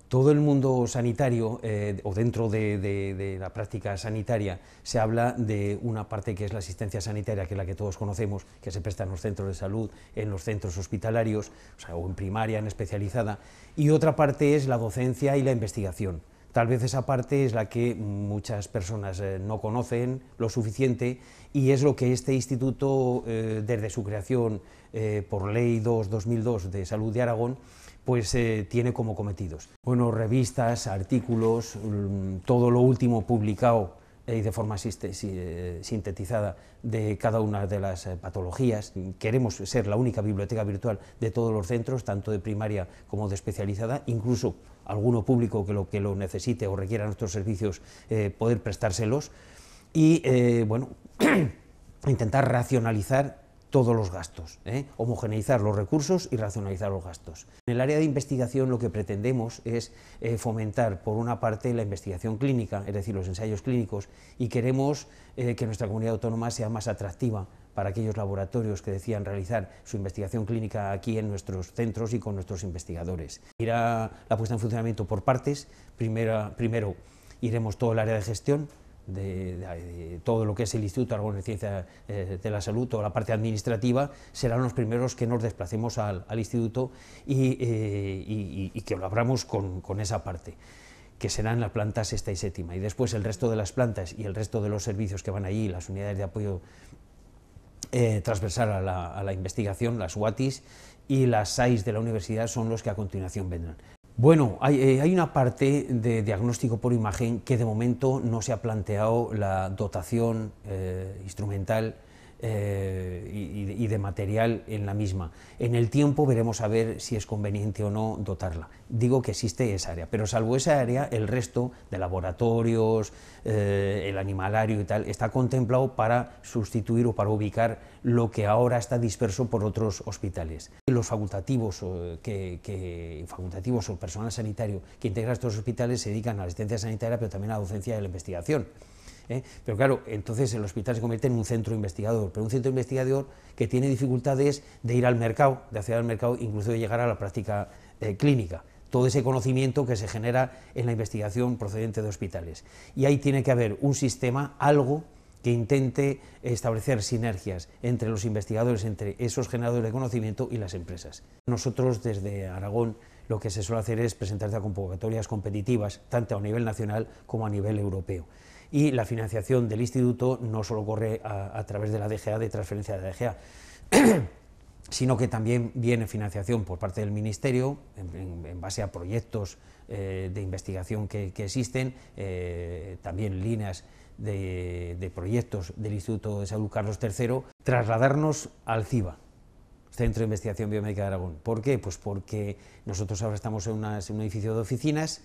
Todo el mundo sanitario, o dentro de la práctica sanitaria, se habla de una parte que es la asistencia sanitaria, que es la que todos conocemos, que se presta en los centros de salud, en los centros hospitalarios, o en primaria, en especializada, y otra parte es la docencia y la investigación. Tal vez esa parte es la que muchas personas no conocen lo suficiente, y es lo que este instituto, desde su creación por Ley 2/2002 de Salud de Aragón, pues tiene como cometidos. Bueno, revistas, artículos, todo lo último publicado y de forma sintetizada de cada una de las patologías. Queremos ser la única biblioteca virtual de todos los centros, tanto de primaria como de especializada, incluso alguno público que lo necesite o requiera nuestros servicios, poder prestárselos, y bueno, intentar racionalizar todos los gastos, homogeneizar los recursos y racionalizar los gastos. En el área de investigación lo que pretendemos es fomentar, por una parte, la investigación clínica, es decir, los ensayos clínicos, y queremos que nuestra comunidad autónoma sea más atractiva para aquellos laboratorios que decían realizar su investigación clínica aquí en nuestros centros y con nuestros investigadores. Irá la puesta en funcionamiento por partes. Primero iremos todo el área de gestión, de todo lo que es el Instituto Aragón de Ciencia de la Salud, toda la parte administrativa. Serán los primeros que nos desplacemos al instituto y que lo abramos con esa parte, que serán las plantas sexta y séptima, y después el resto de las plantas y el resto de los servicios que van allí, las unidades de apoyo transversal a la investigación, las UATIs y las SAIs de la universidad, son los que a continuación vendrán. Bueno, hay una parte de diagnóstico por imagen que de momento no se ha planteado la dotación instrumental y de material en la misma. En el tiempo veremos a ver si es conveniente o no dotarla. Digo que existe esa área, pero salvo esa área, el resto de laboratorios, el animalario y tal, está contemplado para sustituir o para ubicar lo que ahora está disperso por otros hospitales. Los facultativos o el personal sanitario que integra estos hospitales se dedican a la asistencia sanitaria, pero también a la docencia y a la investigación. Pero claro, entonces el hospital se convierte en un centro investigador, pero un centro investigador que tiene dificultades de ir al mercado, de acceder al mercado, incluso de llegar a la práctica clínica. Todo ese conocimiento que se genera en la investigación procedente de hospitales. Y ahí tiene que haber un sistema, algo que intente establecer sinergias entre los investigadores, entre esos generadores de conocimiento y las empresas. Nosotros desde Aragón lo que se suele hacer es presentarse a convocatorias competitivas, tanto a nivel nacional como a nivel europeo. Y la financiación del instituto no solo corre a través de la DGA, de transferencia de la DGA, sino que también viene financiación por parte del Ministerio, en base a proyectos de investigación que existen, también líneas de proyectos del Instituto de Salud Carlos III, trasladarnos al CIBA, Centro de Investigación Biomédica de Aragón. ¿Por qué? Pues porque nosotros ahora estamos en un edificio de oficinas,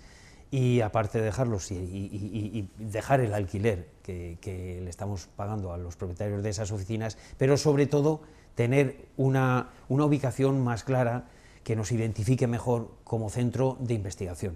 y aparte de dejarlos y dejar el alquiler que le estamos pagando a los propietarios de esas oficinas, pero sobre todo tener una ubicación más clara que nos identifique mejor como centro de investigación.